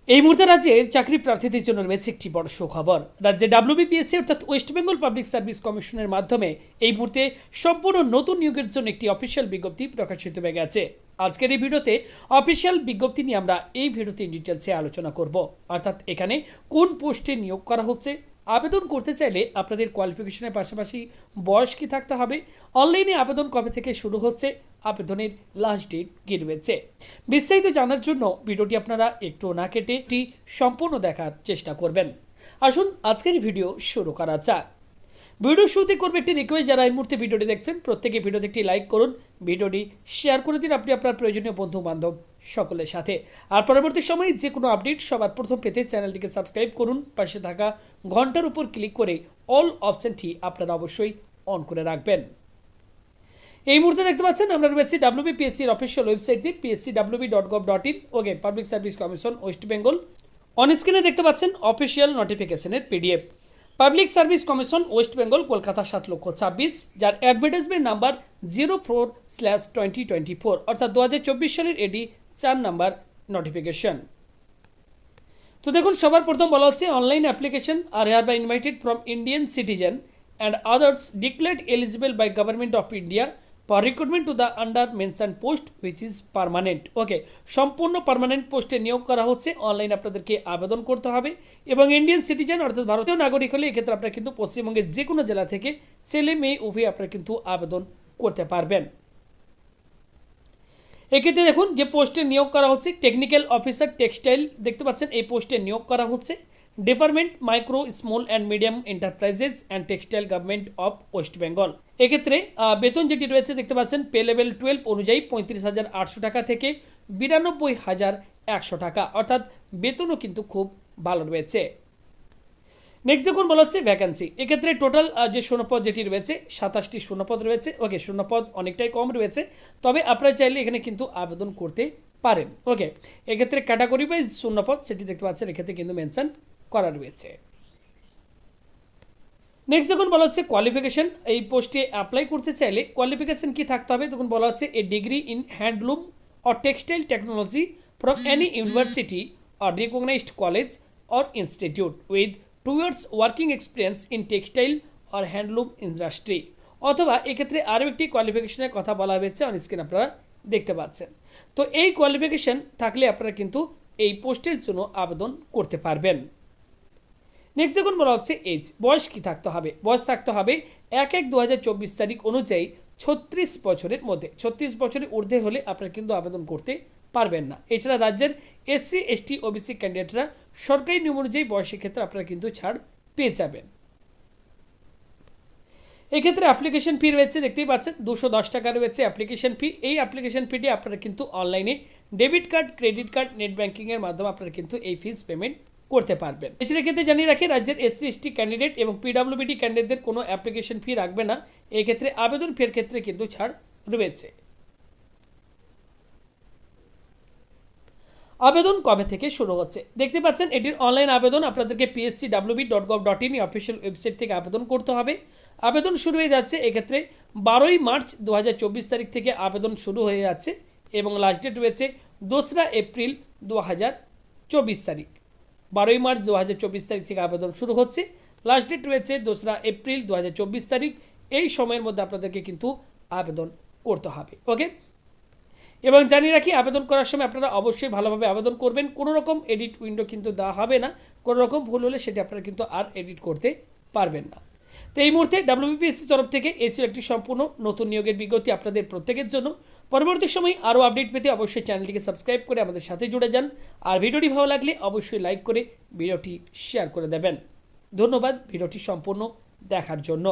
এই মুহূর্তে রাজ্যের চাকরি প্রার্থীদের জন্য রয়েছে একটি বড় সুখবর। রাজ্যে wbpsc অর্থাৎ ওয়েস্ট বেঙ্গল পাবলিক সার্ভিস কমিশনের মাধ্যমে এই মুহূর্তে সম্পূর্ণ নতুন নিয়োগের জন্য একটি অফিসিয়াল বিজ্ঞপ্তি প্রকাশিত হয়ে গেছে। আজকের এই ভিডিওতে অফিসিয়াল বিজ্ঞপ্তি নিয়ে আমরা এই ভিডিওতে ডিটেলসে আলোচনা করব। অর্থাৎ এখানে কোন পোস্টে নিয়োগ করা হচ্ছে, আবেদন করতে চাইলে আপনাদের কোয়ালিফিকেশনের পাশাপাশি বয়স কি থাকতে হবে, অনলাইনে আবেদন কবে থেকে শুরু হচ্ছে, আবেদনের লাস্ট ডেট কি রয়েছে, বিস্তারিত জানার জন্য ভিডিওটি আপনারা একটু না কেটে এটি সম্পূর্ণ দেখার চেষ্টা করবেন। আসুন আজকের ভিডিও শুরু করা যাক। ভিডিও শুরুতে করবে একটি রিকোয়েস্ট, যারা এই মুহূর্তে ভিডিওটি দেখছেন প্রত্যেকে ভিডিওতে একটি লাইক করুন, ভিডিওটি শেয়ার করে দিন আপনি আপনার প্রয়োজনীয় বন্ধু বান্ধব সকলের সাথে। আর পরবর্তী সময়ে যে কোনো আপডেট সবার প্রথম পেতে চ্যানেলটিকে সাবস্ক্রাইব করুন, পাশে থাকা ঘন্টার উপর ক্লিক করে অল অপশনটি আপনারা অবশ্যই অন করে রাখবেন। এই মুহূর্তে দেখতে পাচ্ছেন আমরা রয়েছি wbpsc এর official website pscwb.gov.in। Okay, public service commission West Bengal. On স্ক্রিনে দেখতে পাচ্ছেন অফিসিয়াল নোটিফিকেশনের PDF. Public service commission West Bengal, Kolkata 7,26,000, যার অ্যাডভার্টাইজমেন্ট নাম্বার 04/2024, অর্থাৎ 2024 সালের এটি 4 নাম্বার নোটিফিকেশন। তো দেখুন, সবার প্রথম বলা হচ্ছে online application are hereby invited from Indian citizen and others declared eligible by government of India for recruitment to the under mention post which is permanent. Okay, সম্পূর্ণ পার্মানেন্ট পোস্টে নিয়োগ করা হচ্ছে। অনলাইন আপনাদেরকে আবেদন করতে হবে এবং ইন্ডিয়ান সিটিজেন অর্থাৎ ভারতীয় নাগরিক হলে এক্ষেত্রে আপনারা কিন্তু পশ্চিমবঙ্গের যে কোনো জেলা থেকে ছেলে মেয়ে উভয় আপনারা কিন্তু আবেদন করতে পারবেন। এক্ষেত্রে দেখুন যে পোস্টে নিয়োগ করা হচ্ছে টেকনিক্যাল অফিসার টেক্সটাইল, দেখতে পাচ্ছেন এই পোস্টে নিয়োগ করা হচ্ছে। Department micro small and medium enterprises and textile government of West Bengal. এক্ষেত্রে বেতন যেটি রয়েছে দেখতে পাচ্ছেন পে লেভেল 12 অনুযায়ী 35,800 টাকা থেকে 92,100 টাকা, অর্থাৎ বেতনও কিন্তু খুব ভালো রয়েছে। নেক্সট যখন বলা হচ্ছে ভ্যাকেন্সি, এক্ষেত্রে টোটাল যে শূন্যপদ যেটি রয়েছে 27টি শূন্যপদ রয়েছে। ওকে, শূন্যপদ অনেকটাই কম রয়েছে, তবে আপনারা চাইলে এখানে কিন্তু আবেদন করতে পারেন। ওকে, এক্ষেত্রে ক্যাটাগরি ওয়াইজ শূন্যপদ সেটি দেখতে পাচ্ছেন এক্ষেত্রে কিন্তু মেনশন করা রয়েছে। নেক্সট যখন বলা হচ্ছে কোয়ালিফিকেশন, এই পোস্টে অ্যাপ্লাই করতে চাইলে কোয়ালিফিকেশন কি থাকতে হবে, তখন বলা হচ্ছে a degree in handloom or textile technology from any university or recognised college or institute with 2 years working experience in textile or handloom industry. অথবা এক্ষেত্রে আরও একটি কোয়ালিফিকেশনের কথা বলা হয়েছে, অন স্ক্রিন আপনারা দেখতে পাচ্ছেন। তো এই কোয়ালিফিকেশন থাকলে আপনারা কিন্তু এই পোস্টের জন্য আবেদন করতে পারবেন। নেক্সট যখন বলা হচ্ছে এজ, বয়স কি থাকতে হবে, বয়স থাকতে হবে 1/1/2024 তারিখ অনুযায়ী 36 বছরের মধ্যে। 36 বছরের ঊর্ধ্বে হলে আপনারা কিন্তু আবেদন করতে পারবেন না। এছাড়া রাজ্যের SC ST OBC ক্যান্ডিডেটরা সরকারি নিয়ম অনুযায়ী বয়সের ক্ষেত্রে আপনারা কিন্তু ছাড় পেয়ে যাবেন। এক্ষেত্রে অ্যাপ্লিকেশন ফি রয়েছে, দেখতেই পাচ্ছেন 210 টাকা রয়েছে অ্যাপ্লিকেশন ফি। এই অ্যাপ্লিকেশন ফিটি আপনারা কিন্তু অনলাইনে debit card, credit card, net ব্যাঙ্কিংয়ের মাধ্যমে আপনারা কিন্তু এই ফিস পেমেন্ট করতে পারবেন। এছাড়া ক্ষেত্রে জানিয়ে রাখি রাজ্যের SC ST ক্যান্ডিডেট এবং PWD ক্যান্ডিডেটদের কোনো অ্যাপ্লিকেশন ফি রাখবে না। এই ক্ষেত্রে আবেদন ফির ক্ষেত্রে কিন্তু ছাড় রয়েছে। আবেদন কবে থেকে শুরু হচ্ছে, দেখতে পাচ্ছেন এটির অনলাইন আবেদন আপনাদেরকে pscwb.gov.in অফিসিয়াল ওয়েবসাইট থেকে আবেদন করতে হবে। আবেদন শুরু হয়ে যাচ্ছে এক্ষেত্রে 12ই মার্চ 2024 তারিখ থেকে আবেদন শুরু হয়ে যাচ্ছে এবং লাস্ট ডেট রয়েছে 2রা এপ্রিল 2024 তারিখ। 12ই মার্চ 2024 তারিখ থেকে আবেদন শুরু হচ্ছে, লাস্ট ডেট রয়েছে 2রা এপ্রিল 2024 তারিখ। এই সময়ের মধ্যে আপনাদেরকে কিন্তু আবেদন করতে হবে। ওকে, এবং জানিয়ে রাখি আবেদন করার সময় আপনারা অবশ্যই ভালোভাবে আবেদন করবেন। কোনো রকম এডিট উইন্ডো কিন্তু দেওয়া হবে না, কোনো রকম ভুল হলে সেটি আপনারা কিন্তু আর এডিট করতে পারবেন না। তো এই মুহূর্তে wbpsc তরফ থেকে এই ছিল একটি সম্পূর্ণ নতুন নিয়োগের বিজ্ঞপ্তি আপনাদের প্রত্যেকের জন্য। পরবর্তী সময় আরও আপডেট পেতে অবশ্যই চ্যানেলটিকে সাবস্ক্রাইব করে আমাদের সাথে জুড়ে যান। আর ভিডিওটি ভালো লাগলে অবশ্যই লাইক করে ভিডিওটি শেয়ার করে দেবেন। ধন্যবাদ ভিডিওটি সম্পূর্ণ দেখার জন্য।